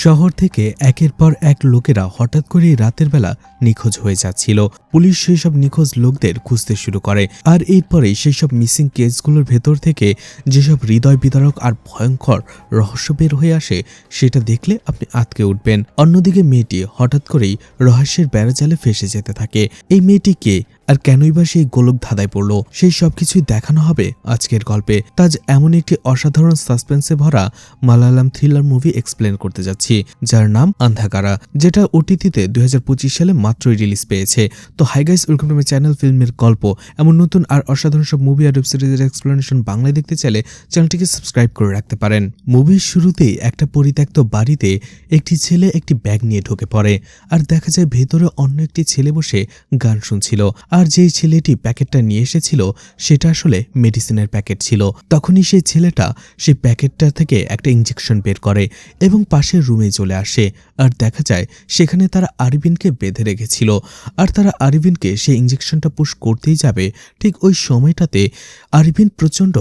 শহর থেকে একের পর এক লোকেরা হঠাৎ করে রাতের বেলা নিখোঁজ হয়ে যাচ্ছিল। পুলিশ সেই সব নিখোঁজ লোকদের খুঁজতে শুরু করে, আর এরপরে সেই সব মিসিং কেসগুলোর ভেতর থেকে যেসব হৃদয় বিদারক আর ভয়ঙ্কর রহস্য বের হয়ে আসে সেটা দেখলে আপনি আঁতকে উঠবেন। অন্যদিকে মেয়েটি হঠাৎ করেই রহস্যের বেড়াজালে ফেসে যেতে থাকে। এই মেয়েটি কে আর কেনই বা সেই গোলক ধাঁধায় পড়ল, সেই সবকিছুই দেখানো হবে আজকের গল্পে। তাজ এমন একটি অসাধারণ সাসপেন্সে ভরা মালায়ালাম থ্রিলার মুভি এক্সপ্লেন করতে যাচ্ছি, যার নাম আন্ধাকারা, যেটা ওটিটিতে 2025 সালে মাত্রই রিলিজ পেয়েছে। তো hi guys, welcome to my channel ফিল্মের গল্প। এমন নতুন আর অসাধারণ সব মুভি আর ওয়েব সিরিজের এক্সপ্লেনেশন বাংলায় দেখতে চাইলে চ্যানেলটিকে সাবস্ক্রাইব করে রাখতে পারেন। মুভির শুরুতেই একটা পরিত্যক্ত বাড়িতে একটি ছেলে একটি ব্যাগ নিয়ে ঢুকে পড়ে, আর দেখা যায় ভেতরে অন্য একটি ছেলে বসে গান শুনছিল। আর যেই ছেলেটি প্যাকেটটা নিয়ে এসেছিল সেটা আসলে মেডিসিনের প্যাকেট ছিল। তখনই সেই ছেলেটা সেই প্যাকেটটা থেকে একটা ইঞ্জেকশন বের করে এবং পাশের রুমে চলে আসে, আর দেখা যায় সেখানে তারা আরবিনকে বেঁধে রেখেছিল। আর তারা আরবিনকে সেই ইঞ্জেকশনটা পুশ করতেই যাবে, ঠিক ওই সময়টাতে আরবিন প্রচণ্ড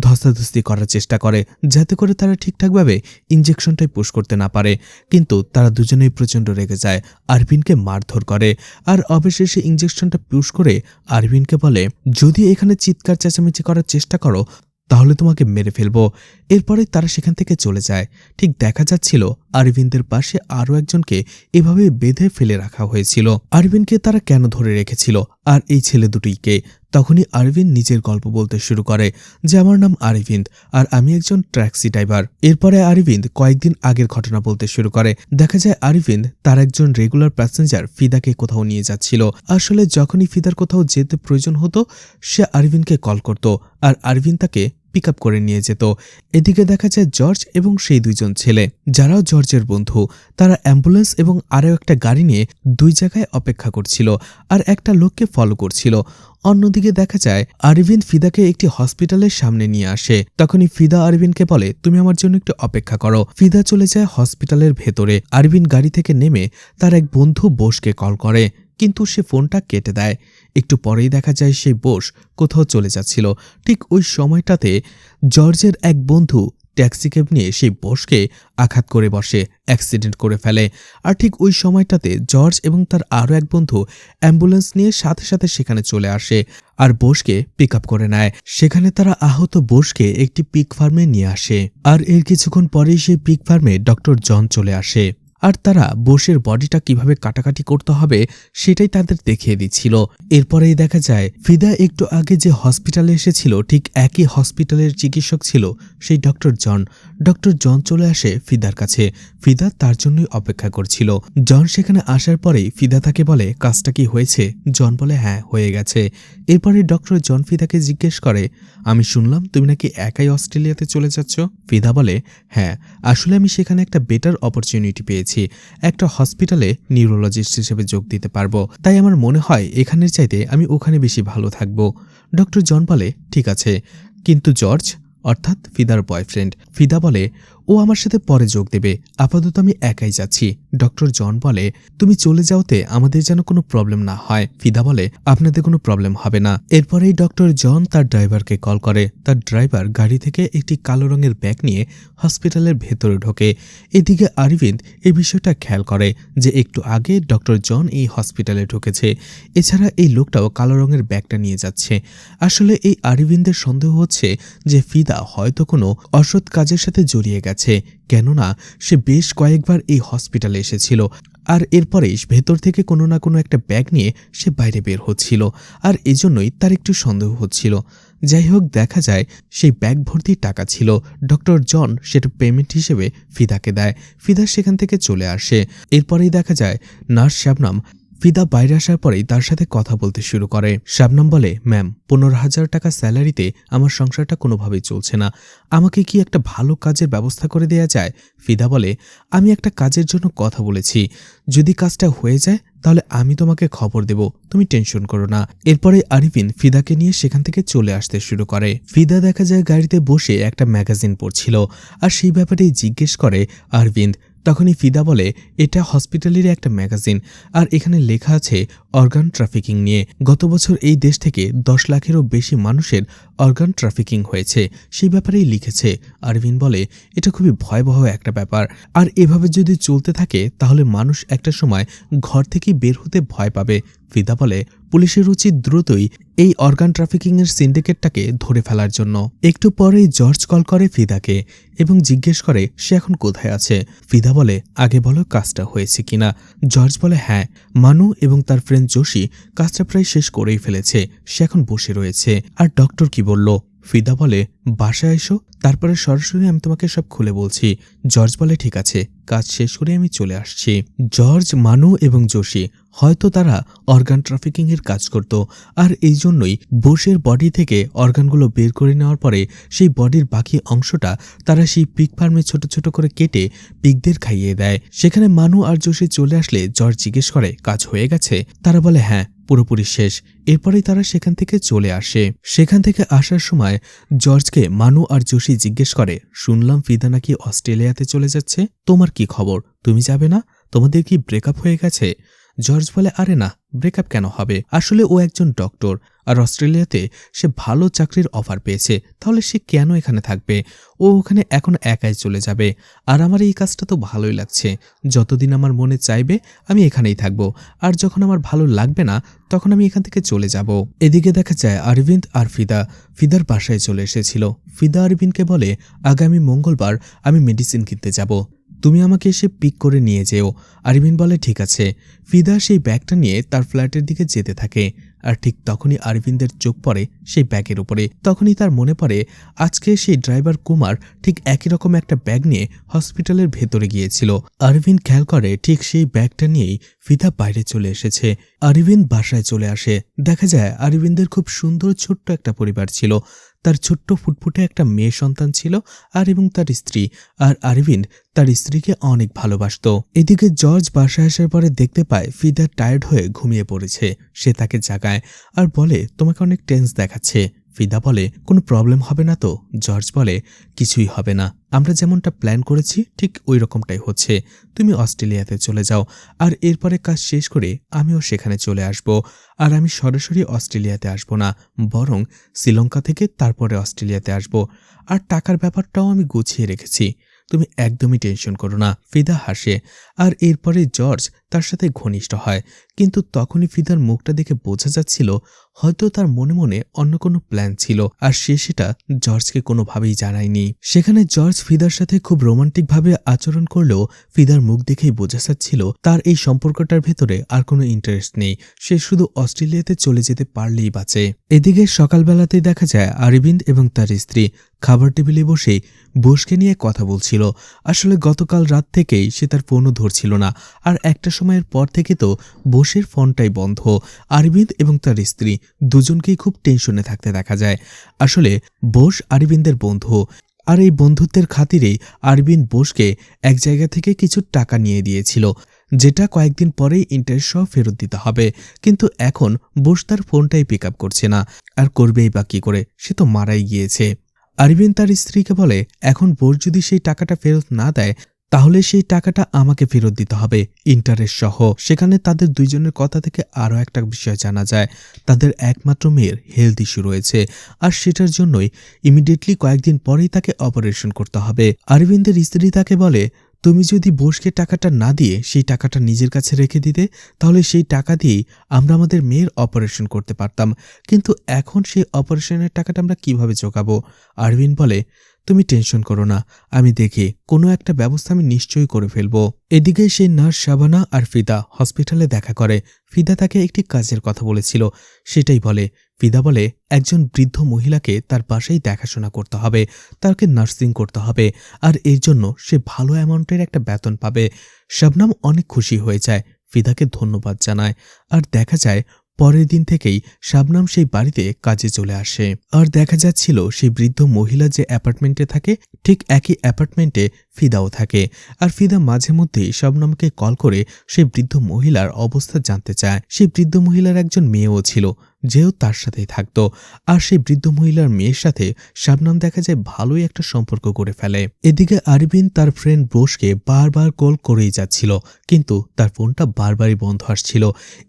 ধস্তাধস্তি করার চেষ্টা করে যাতে করে তারা ঠিকঠাকভাবে ইঞ্জেকশনটাই পুশ করতে না পারে। কিন্তু তারা দুজনেই প্রচণ্ড রেগে যায়, আরবিনকে মারধর করে। আর অবশেষে ইঞ্জেকশনটা পুশ করে আরবিনকে বলে, যদি এখানে চিৎকার চেঁচামেচি করার চেষ্টা করো তাহলে তোমাকে মেরে ফেলবো। এরপরে তারা সেখান থেকে চলে যায়। ঠিক দেখা যাচ্ছিল আরবিনদের পাশে আরও একজনকে এভাবে বেঁধে ফেলে রাখা হয়েছিল। আরবিনকে তারা কেন ধরে রেখেছিল আর এই ছেলে দুটিকে? তখনই আরবিন নিজের গল্প বলতে শুরু করে যে আমার নাম আরবিন্দ আর আমি একজন ট্যাক্সি ড্রাইভার। এরপরে আরবিন্দ কয়েকদিন আগের ঘটনা বলতে শুরু করে। দেখা যায় আরবিন্দ তার একজন রেগুলার প্যাসেঞ্জার ফিদাকে কোথাও নিয়ে যাচ্ছিল। আসলে যখনই ফিদার কোথাও যেতে প্রয়োজন হতো সে আরবিনকে কল করত আর আরবিন তাকে পিক আপ করে নিয়ে যেত। এদিকে দেখা যায় জর্জ এবং সেই দুইজন ছেলে যারাও জর্জের বন্ধু, তারা অ্যাম্বুলেন্স এবং আরও একটা গাড়ি নিয়ে দুই জায়গায় অপেক্ষা করছিল আর একটা লোককে ফলো করছিল। অন্যদিকে দেখা যায় আরবিন ফিদাকে একটি হসপিটালের সামনে নিয়ে আসে। তখনই ফিদা আরবিনকে বলে, তুমি আমার জন্য একটু অপেক্ষা করো। ফিদা চলে যায় হসপিটালের ভেতরে। আরবিন গাড়ি থেকে নেমে তার এক বন্ধু বোসকে কল করে, কিন্তু সে ফোনটা কেটে দেয়। একটু পরেই দেখা যায় সেই বোস কোথাও চলে যাচ্ছিল। ঠিক ওই সময়টাতে জর্জের এক বন্ধু ট্যাক্সি ক্যাব নিয়ে সেই বোসকে আঘাত করে বসে, অ্যাক্সিডেন্ট করে ফেলে। আর ঠিক ওই সময়টাতে জর্জ এবং তার আরও এক বন্ধু অ্যাম্বুলেন্স নিয়ে সাথে সাথে সেখানে চলে আসে আর বোসকে পিক আপ করে নেয়। সেখানে তারা আহত বোসকে একটি পিগ ফার্মে নিয়ে আসে, আর এর কিছুক্ষণ পরেই সেই পিগ ফার্মে ডক্টর জন চলে আসে। আর তারা বোসের বডিটা কিভাবে কাটাকাটি করতে হবে সেটাই তাদের দেখিয়ে দিচ্ছিল। এরপরেই দেখা যায় ফিদা একটু আগে যে হসপিটালে এসেছিল ঠিক একই হসপিটালের চিকিৎসক ছিল সেই ডক্টর জন। ডক্টর জন চলে আসে ফিদার কাছে। ফিদা তার জন্যই অপেক্ষা করছিল। জন সেখানে আসার পরেই ফিদা তাকে বলে, কাজটা কি হয়েছে? জন বলে, হ্যাঁ হয়ে গেছে। এরপরে ডক্টর জন ফিদাকে জিজ্ঞেস করে, আমি শুনলাম তুমি নাকি একাই অস্ট্রেলিয়াতে চলে যাচ্ছ। ফিদা বলে, হ্যাঁ আসলে আমি সেখানে একটা বেটার অপরচুনিটি পেয়েছি, একটা হসপিটালে নিউরোলজিস্ট হিসেবে যোগ দিতে পারবো। তাই আমার মনে হয় এখানের চাইতে আমি ওখানে বেশি ভালো থাকবো। ডক্টর জন বলে, ঠিক আছে, কিন্তু জর্জ অর্থাৎ ফিদার বয়ফ্রেন্ড। ফিদা বলে, ও আমার সাথে পরে যোগ দেবে, আপাতত আমি একাই যাচ্ছি। ডক্টর জন বলে, তুমি চলে যাওতে আমাদের যেন কোনো প্রবলেম না হয়। ফিদা বলে, আপনাদের কোনো প্রবলেম হবে না। এরপরেই ডক্টর জন তার ড্রাইভারকে কল করে। তার ড্রাইভার গাড়ি থেকে একটি কালো রঙের ব্যাগ নিয়ে হসপিটালের ভেতরে ঢোকে। এদিকে আরবিন্দ এই বিষয়টা খেয়াল করে যে একটু আগে ডক্টর জন এই হসপিটালে ঢুকেছে, এছাড়া এই লোকটাও কালো রঙের ব্যাগটা নিয়ে যাচ্ছে। আসলে এই আরবিন্দের সন্দেহ হচ্ছে যে ফিদা হয়তো কোনো অসৎ কাজের সাথে জড়িয়ে গেছে, কেননা সে বেশ কয়েকবার এই হসপিটালে এসেছিল। আর এরপরেই ভেতর থেকে কোনো না কোনো একটা ব্যাগ নিয়ে সে বাইরে বের হচ্ছিল, আর এজন্যই তার একটু সন্দেহ হচ্ছিল। যাই হোক, দেখা যায় সেই ব্যাগ ভর্তি টাকা ছিল। ডক্টর জন সেটা পেমেন্ট হিসেবে ফিদাকে দেয়। ফিদা সেখান থেকে চলে আসে। এরপরেই দেখা যায় নার্স শাবনাম ফিদা বাইরে আসার পরেই তার সাথে কথা বলতে শুরু করে। শাবনাম বলে, ম্যাম 15,000 টাকা স্যালারিতে আমার সংসারটা কোনোভাবেই চলছে না, আমাকে কি একটা ভালো কাজের ব্যবস্থা করে দেয়া যায়? ফিদা বলে, আমি একটা কাজের জন্য কথা বলেছি, যদি কাজটা হয়ে যায় তাহলে আমি তোমাকে খবর দেব, তুমি টেনশন করো না। এরপরে আরবিন ফিদাকে নিয়ে সেখান থেকে চলে আসতে শুরু করে। ফিদা দেখা যায় গাড়িতে বসে একটা ম্যাগাজিন পড়ছিল, আর সেই ব্যাপারেই জিজ্ঞেস করে আরবিন্দ, তখনই ফিদা বলে, এটা হসপিটালের একটা ম্যাগাজিন, আর এখানে লেখা আছে অর্গান ট্রাফিকিং নিয়ে। গত বছর এই দেশ থেকে 10 লাখেরও বেশি মানুষের অর্গান ট্রাফিকিং হয়েছে, সেই ব্যাপারেই লিখেছে। আরভিন বলে, এটা খুবই ভয়াবহ একটা ব্যাপার, আর এভাবে যদি চলতে থাকে তাহলে মানুষ একটা সময় ঘর থেকে বের হতে ভয় পাবে। ফিদা বলে, পুলিশের উচিত দ্রুতই এই অর্গান ট্রাফিকিংয়ের সিন্ডিকেটটাকে ধরে ফেলার জন্য। একটু পরেই জর্জ কল করে ফিদাকে এবং জিজ্ঞেস করে সে এখন কোথায় আছে। ফিদা বলে, আগে বলো কাজটা হয়েছে কিনা। জর্জ বলে, হ্যাঁ, মানু এবং তার ফ্রেন্ড জোশি কাজটা প্রায় শেষ করেই ফেলেছে, সে এখন বসে রয়েছে। আর ডক্টর কি বলল? ফিদা বলে, বাসায় এসো, তারপরে সরাসরি আমি তোমাকে সব খুলে বলছি। জর্জ বলে, ঠিক আছে, কাজ শেষ করে আমি চলে আসছি। জর্জ, মানু এবং জোশি হয়তো তারা অর্গান ট্রাফিকিং এর কাজ করত, আর এই জন্যই বোসের বডি থেকে অর্গানগুলো বের করে নেওয়ার পরে সেই বডির বাকি অংশটা তারা সেই পিগ ফার্মে ছোট ছোট করে কেটে পিগদের খাইয়ে দেয়। সেখানে মানু আর জোশি চলে আসলে জর্জ জিজ্ঞেস করে, কাজ হয়ে গেছে? তারা বলে, হ্যাঁ, পুরোপুরি শেষ। এরপরেই তারা সেখান থেকে চলে আসে। সেখান থেকে আসার সময় জর্জকে মানু আর জোশি জিজ্ঞেস করে, শুনলাম ফিদা নাকি অস্ট্রেলিয়াতে চলে যাচ্ছে, তোমার কি খবর? তুমি যাবে না? তোমাদের কি ব্রেকআপ হয়ে গেছে? জর্জ বলে, আরে না, ব্রেকআপ কেন হবে? আসলে ও একজন ডক্টর, আর অস্ট্রেলিয়াতে সে ভালো চাকরির অফার পেয়েছে, তাহলে সে কেন এখানে থাকবে? ও ওখানে এখন একাই চলে যাবে। আর আমার এই কাজটা তো ভালোই লাগছে, যতদিন আমার মনে চাইবে আমি এখানেই থাকব, আর যখন আমার ভালো লাগবে না তখন আমি এখান থেকে চলে যাব। এদিকে দেখা যায় অরবিন্দ আর ফিদার বাসায় চলে এসেছিল। ফিদা অরবিন্দকে বলে, আগামী মঙ্গলবার আমি মেডিসিন কিনতে যাব, তুমি আমাকে এসে পিক করে নিয়ে যেও। আরবিন বলে, ঠিক আছে। ফিদা সেই ব্যাগটা নিয়ে তার ফ্ল্যাটের দিকে যেতে থাকে, আর ঠিক তখনই অরবিন্দের চোখ পড়ে সেই ব্যাগের উপরে। তখনই তার মনে পড়ে আজকে সেই ড্রাইভার কুমার ঠিক একই রকম একটা ব্যাগ নিয়ে হসপিটালের ভেতরে গিয়েছিল। অরবিন্দ খেয়াল করে ঠিক সেই ব্যাগটা নিয়েই ফিদা বাইরে চলে এসেছে। অরবিন্দ বাসায় চলে আসে। দেখা যায় অরবিন্দের খুব সুন্দর ছোট্ট একটা পরিবার ছিল। তার ছোট্ট ফুটফুটে একটা মেয়ে সন্তান ছিল, আর এবং তার স্ত্রী। আর অরবিন্দ তার স্ত্রীকে অনেক ভালোবাসত। এদিকে জর্জ বাসায় আসার পরে দেখতে পায় ফিদা টায়ার্ড হয়ে ঘুমিয়ে পড়েছে। সে তাকে জাগায় আর বলে, তোমাকে অনেক টেন্স দেখাচ্ছে। ফিদা বলে, কোনো প্রবলেম হবে না তো? জর্জ বলে, কিছুই হবে না, আমরা যেমনটা প্ল্যান করেছি ঠিক ওই রকমটাই হচ্ছে। তুমি অস্ট্রেলিয়াতে চলে যাও, আর এরপরে কাজ শেষ করে আমিও সেখানে চলে আসব। আর আমি সরাসরি অস্ট্রেলিয়াতে আসব না, বরং শ্রীলঙ্কা থেকে তারপরে অস্ট্রেলিয়াতে আসব। আর টাকার ব্যাপারটাও আমি গুছিয়ে রেখেছি, তুমি একদমই টেনশন করো না। ফিদা হাসে, আর এরপরে জর্জ তার সাথে ঘনিষ্ঠ হয়। কিন্তু তখনই ফিদার মুখটা দেখে বোঝা যাচ্ছিল হয়তো তার মনে মনে অন্য কোনো প্ল্যান ছিল, আর সে সেটা জর্জকে কোনোভাবেই জানায়নি। সেখানে জর্জ ফিদার সাথে খুব রোমান্টিকভাবে আচরণ করলেও ফিদার মুখ দেখেই বোঝা যাচ্ছিল তার এই সম্পর্কটার ভেতরে আর কোনো ইন্টারেস্ট নেই, সে শুধু অস্ট্রেলিয়াতে চলে যেতে পারলেই বাঁচে। এদিকে সকালবেলাতেই দেখা যায় অরবিন্দ এবং তার স্ত্রী খাবার টেবিলে বসে বোসকে নিয়ে কথা বলছিল। আসলে গতকাল রাত থেকেই সে তার ফোনও ধরছিল না, আর একটা সময়ের পর থেকে তো বোসের ফোনটাই বন্ধ। অরবিন্দ এবং তার স্ত্রী দুজনকেই খুব টেনশনে থাকতে দেখা যায়। আসলে বোস অরবিন্দের বন্ধু, আর এই বন্ধুত্বের খাতিরেই অরবিন্দ বোসকে এক জায়গা থেকে কিছু টাকা নিয়ে দিয়েছিল, যেটা কয়েকদিন পরেই ইন্টারেস্ট সহ ফেরত দিতে হবে। কিন্তু এখন বোস তার ফোনটাই পিক আপ করছে না, আর করবেই বা কি করে, সে তো মারাই গিয়েছে। অরবিন্দ তার স্ত্রীকে বলে, এখন বোস যদি সেই টাকাটা ফেরত না দেয় তাহলে সেই টাকাটা আমাকে ফেরত দিতে হবে, ইন্টারেস্ট সহ। সেখানে তাদের দুইজনের কথা থেকে আরও একটা বিষয় জানা যায়, তাদের একমাত্র মেয়ের হেলথ ইস্যু রয়েছে, আর সেটার জন্যই ইমিডিয়েটলি কয়েকদিন পরেই তাকে অপারেশন করতে হবে। অরবিন্দের স্ত্রী তাকে বলে, তুমি যদি বোসকে টাকাটা না দিয়ে সেই টাকাটা নিজের কাছে রেখে দিতে, তাহলে সেই টাকা দিয়েই আমরা আমাদের মেয়ের অপারেশন করতে পারতাম, কিন্তু এখন সেই অপারেশনের টাকাটা আমরা কিভাবে জোগাবো? অরবিন্দ বলে, তুমি টেনশন করো না, আমি দেখি কোনো একটা ব্যবস্থা আমি নিশ্চয়ই করে ফেলবো। এদিকে সেই নার্স শাবানা আর ফিদা হসপিটালে দেখা করে। ফিদা তাকে একটি কাজের কথা বলেছিল, সেটাই বলে। ফিদা বলে, একজন বৃদ্ধ মহিলাকে তার বাসায় দেখাশোনা করতে হবে, তাকে নার্সিং করতে হবে, আর এর জন্য সে ভালো অ্যামাউন্টের একটা বেতন পাবে। শবনম অনেক খুশি হয়ে যায়, ফিদাকে ধন্যবাদ জানায়। আর দেখা যায় পরের দিন থেকেই শবনম সেই বাড়িতে কাজে চলে আসে। আর দেখা যাচ্ছিল সেই বৃদ্ধ মহিলা যে অ্যাপার্টমেন্টে থাকে ঠিক একই অ্যাপার্টমেন্টে ফিদাও থাকে। আর ফিদা মাঝে মধ্যেই শবনমকে কল করে সেই বৃদ্ধ মহিলার অবস্থা জানতে চায়। সেই বৃদ্ধ মহিলার একজন মেয়েও ছিল, যেও তার সাথেই থাকতো। আর সেই বৃদ্ধ মহিলার মেয়ের সাথে শবনম দেখা যায় ভালোই একটা সম্পর্ক করে ফেলে। এদিকে আরবিন তার ফ্রেন্ড বোসকে বারবার কল করেই যাচ্ছিল, কিন্তু তার ফোনটা বারবারই বন্ধ আসছিল।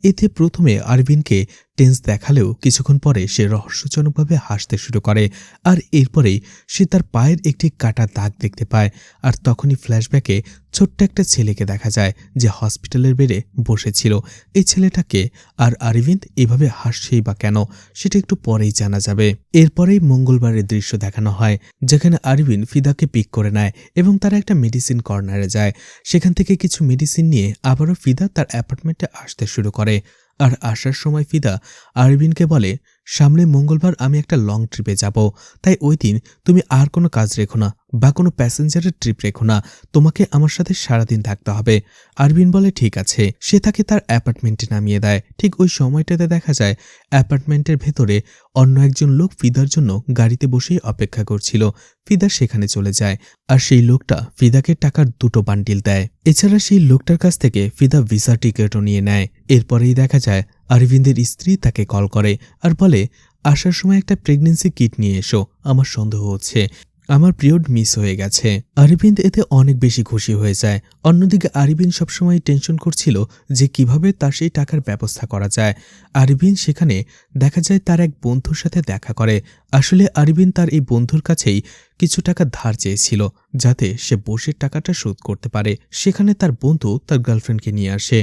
এতে প্রথমে আরবিনকে টেন্স দেখালেও কিছুক্ষণ পরে সে রহস্যজনকভাবে হাসতে শুরু করে। আর এরপরেই সে তার পায়ের একটি কাটা দাগ দেখতে পায়। আর তখনই ফ্ল্যাশব্যাকে ছোট্ট একটা ছেলেকে দেখা যায়, যে হসপিটালের বেডে বসেছিল। এই ছেলেটাকে আর আরবিন্দ এভাবে হাসছেই বা কেন, সেটা একটু পরেই জানা যাবে। এরপরেই মঙ্গলবারের দৃশ্য দেখানো হয়, যেখানে আরবিন ফিদাকে পিক করে নেয় এবং তারা একটা মেডিসিন কর্নারে যায়। সেখান থেকে কিছু মেডিসিন নিয়ে আবারও ফিদা তার অ্যাপার্টমেন্টে আসতে শুরু করে। আর আসার সময় ফিদা আরবিনকে বলে, সামনে মঙ্গলবার আমি একটা লং ট্রিপে যাব, তাই ওই দিন তুমি আর কোনো কাজ রেখো না বা কোনো প্যাসেঞ্জারের ট্রিপ রেখো না, তোমাকে আমার সাথে সারাদিন থাকতে হবে। আরবিন বলে ঠিক আছে। সে তাকে তার অ্যাপার্টমেন্টে নামিয়ে দেয়। ঠিক ওই সময়টাতে দেখা যায় অ্যাপার্টমেন্টের ভেতরে অন্য একজন লোক ফিদার জন্য গাড়িতে বসেই অপেক্ষা করছিল। ফিদা সেখানে চলে যায়, আর সেই লোকটা ফিদাকে টাকার 2টো বান্ডিল দেয়। এছাড়া সেই লোকটার কাছ থেকে ফিদা ভিসা টিকিটও নিয়ে নেয়। এরপরেই দেখা যায় আরবিন্দের স্ত্রী তাকে কল করে আর বলে, আসার সময় একটা প্রেগন্যান্সি কিট নিয়ে এসো, আমার সন্দেহ হচ্ছে আমার পিরিয়ড মিস হয়ে গেছে। আরবিন্দ এতে অনেক বেশি খুশি হয়ে যায়। অন্যদিকে আরবিন সবসময় টেনশন করছিল যে কিভাবে তার সেই টাকার ব্যবস্থা করা যায়। আরবিন সেখানে দেখা যায় তার এক বন্ধুর সাথে দেখা করে। আসলে আরবিন তার এই বন্ধুর কাছেই কিছু টাকা ধার চেয়েছিল, যাতে সে বসের টাকাটা শোধ করতে পারে। সেখানে তার বন্ধু তার গার্লফ্রেন্ডকে নিয়ে আসে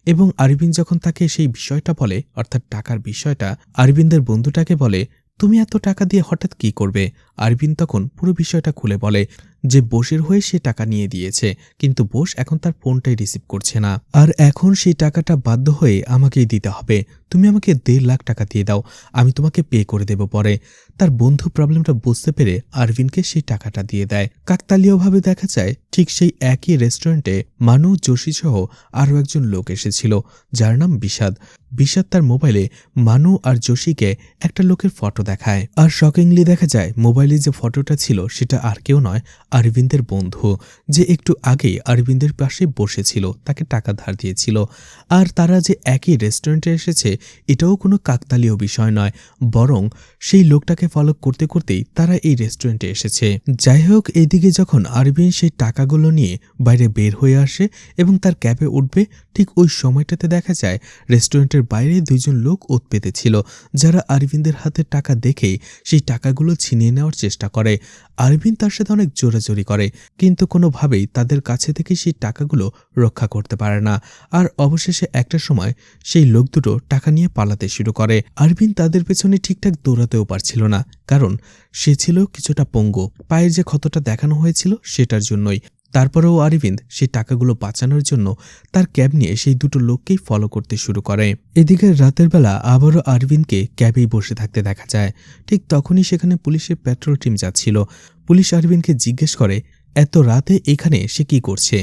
এবং আরবিন যখন তাকে সেই বিষয়টা বলে, অর্থাৎ টাকার বিষয়টা, আরবিনদের বন্ধুটাকে বলে, তুমি এত টাকা দিয়ে হঠাৎ কি করবে? আরবিন তখন পুরো বিষয়টা খুলে বলে যে বোসের হয়ে সে টাকা নিয়ে দিয়েছে, কিন্তু বোস এখন তার ফোনটাই রিসিভ করছে না, আর এখন সেই টাকাটা বাধ্য হয়ে আমাকেই দিতে হবে। তুমি আমাকে 1.5 লাখ টাকা দিয়ে দাও, আমি তোমাকে পে করে দেব পরে। তার বন্ধু প্রবলেমটা বুঝতে পেরে আরবিনকে সেই টাকাটা দিয়ে দেয়। কাকতালীয়ভাবে দেখা যায় ঠিক সেই একই রেস্টুরেন্টে মানু, যোশী সহ আরও একজন লোক এসেছিল, যার নাম বিষাদ। বিষাদ তার মোবাইলে মানু আর যোশীকে একটা লোকের ফটো দেখায়। আর শকিংলি দেখা যায় মোবাইলে যে ফটোটা ছিল সেটা আর কেউ নয়, আরবিন্দের বন্ধু, যে একটু আগেই আরবিন্দের পাশে বসেছিল, তাকে টাকা ধার দিয়েছিল। আর তারা যে একই রেস্টুরেন্টে এসেছে এটাও কোনো কাকতালীয় বিষয় নয়, বরং সেই লোকটাকে ফলো করতে করতেই তারা এই রেস্টুরেন্টে এসেছে। যাই হোক, এইদিকে যখন আরবিন সেই টাকাগুলো নিয়ে বাইরে বের হয়ে আসে এবং তার ক্যাবে উঠবে, ঠিক ওই সময়টাতে দেখা যায় রেস্টুরেন্টের বাইরে 2জন লোক ওত পেতেছিল, যারা আরবিন্দের হাতে টাকা দেখেই সেই টাকাগুলো ছিনিয়ে নেওয়ার চেষ্টা করে। আরবিন তার সাথে অনেক জোরাজোরি করে, কিন্তু কোনোভাবেই তাদের কাছে থেকে সেই টাকাগুলো রক্ষা করতে পারে না। আর অবশেষে একটা সময় সেই লোক দুটো টাকা নিয়ে পালাতে শুরু করে। আরবিন তাদের পেছনে ঠিকঠাক দৌড়াতেও পারছিল না, কারণ সে ছিল কিছুটা পঙ্গু। পায়ের যে ক্ষতটা দেখানো হয়েছিল সেটার জন্যই। তারপরেও আরবিন্দ সেই টাকাগুলো বাঁচানোর জন্য তার ক্যাব নিয়ে সেই 2টো লোককেই ফলো করতে শুরু করে। এদিকে রাতের বেলা আবারও আরবিন্দকে ক্যাবেই বসে থাকতে দেখা যায়। ঠিক তখনই সেখানে পুলিশের পেট্রোল টিম যাচ্ছিল। পুলিশ আরবিন্দকে জিজ্ঞেস করে, এত রাতে এখানে সে কি করছে?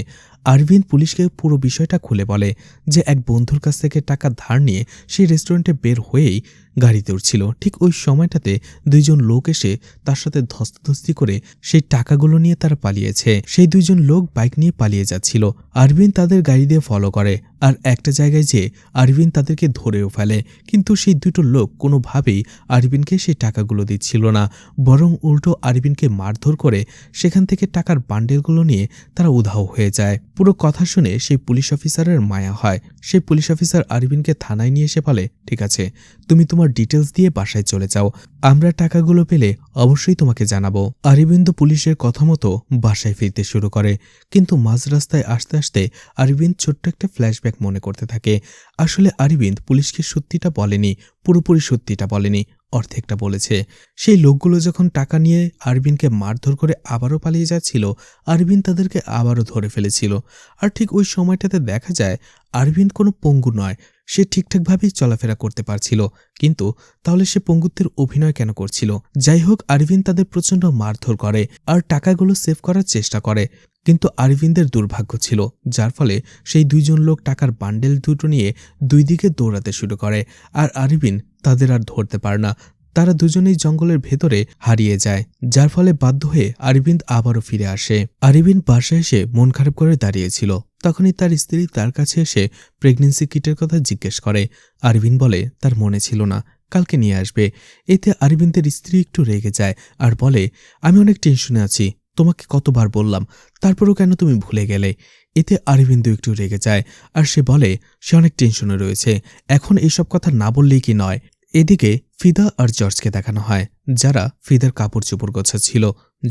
আরবিন্দ পুলিশকে পুরো বিষয়টা খুলে বলে যে এক বন্ধুর কাছ থেকে টাকা ধার নিয়ে সেই রেস্টুরেন্টে বের হয়েই গাড়িতে উঠছিল। ঠিক ওই সময়টাতে 2জন লোক এসে তার সাথে ধস্তাধস্তি করে সেই টাকাগুলো নিয়ে তারা পালিয়েছে। সেই 2জন লোক বাইক নিয়ে পালিয়ে যাচ্ছিল। আরবিন্দ তাদের গাড়ি দিয়ে ফলো করে, আর একটা জায়গায় যেয়ে আরবিন্দ তাদেরকে ধরেও ফেলে। কিন্তু সেই 2টো লোক কোনোভাবেই আরবিনকে সেই টাকাগুলো দিচ্ছিল না, বরং উল্টো আরবিনকে মারধর করে সেখান থেকে টাকার বান্ডেলগুলো নিয়ে তারা উধাও হয়ে যায়। পুরো কথা শুনে সেই পুলিশ অফিসারের মায়া হয়। সেই পুলিশ অফিসার আরবিনকে থানায় নিয়ে এসে বলে, ঠিক আছে, তুমি তোমার ডিটেলস দিয়ে বাসায় চলে যাও, আমরা টাকাগুলো পেলে অবশ্যই তোমাকে জানাবো। আরবিন্দ পুলিশের কথা মতো বাসায় ফিরতে শুরু করে, কিন্তু মাঝ রাস্তায় আসতে আসতে আরবিন্দ ছোট্ট একটা ফ্ল্যাশব্যাক মনে করতে থাকে। আসলে আরবিন্দ পুলিশকে সত্যিটা বলেনি, পুরোপুরি সত্যিটা বলেনি, অর্ধেকটা বলেছে। সেই লোকগুলো যখন টাকা নিয়ে আরবিনকে মারধর করে আবারও পালিয়ে যাচ্ছিল, আরবিন তাদেরকে আবারও ধরে ফেলেছিল। আর ঠিক ওই সময়টাতে দেখা যায় আরবিন কোনো পঙ্গু নয়, সে ঠিকঠাকভাবেই চলাফেরা করতে পারছিল, কিন্তু তাহলে সে পঙ্গুত্বের অভিনয় কেন করছিল? যাই হোক, আরবিন তাদের প্রচণ্ড মারধর করে আর টাকাগুলো সেভ করার চেষ্টা করে, কিন্তু আরবিন্দের দুর্ভাগ্য ছিল, যার ফলে সেই 2জন লোক টাকার বান্ডেল দুটো নিয়ে 2 দিকে দৌড়াতে শুরু করে। আর আরবিন তাদের আর ধরতে পারে না, তারা দুজনেই জঙ্গলের ভেতরে হারিয়ে যায়, যার ফলে বাধ্য হয়ে অরবিন্দ আবারও ফিরে আসে। অরবিন্দ বাসায় এসে মন খারাপ করে দাঁড়িয়েছিল। তখনই তার স্ত্রী তার কাছে এসে প্রেগনেন্সি কিটের কথা জিজ্ঞেস করে। অরবিন্দ বলে তার মনে ছিল না, কালকে নিয়ে আসবে। এতে অরবিন্দের স্ত্রী একটু রেগে যায় আর বলে, আমি অনেক টেনশনে আছি, তোমাকে কতবার বললাম, তারপরও কেন তুমি ভুলে গেলে? এতে অরবিন্দ একটু রেগে যায় আর সে বলে সে অনেক টেনশনে রয়েছে, এখন এইসব কথা না বললেই কি নয়। এদিকে ফিদা আর জর্জকে দেখানো হয়, যারা ফিদার কাপড় চোপড় গোছাচ্ছিল।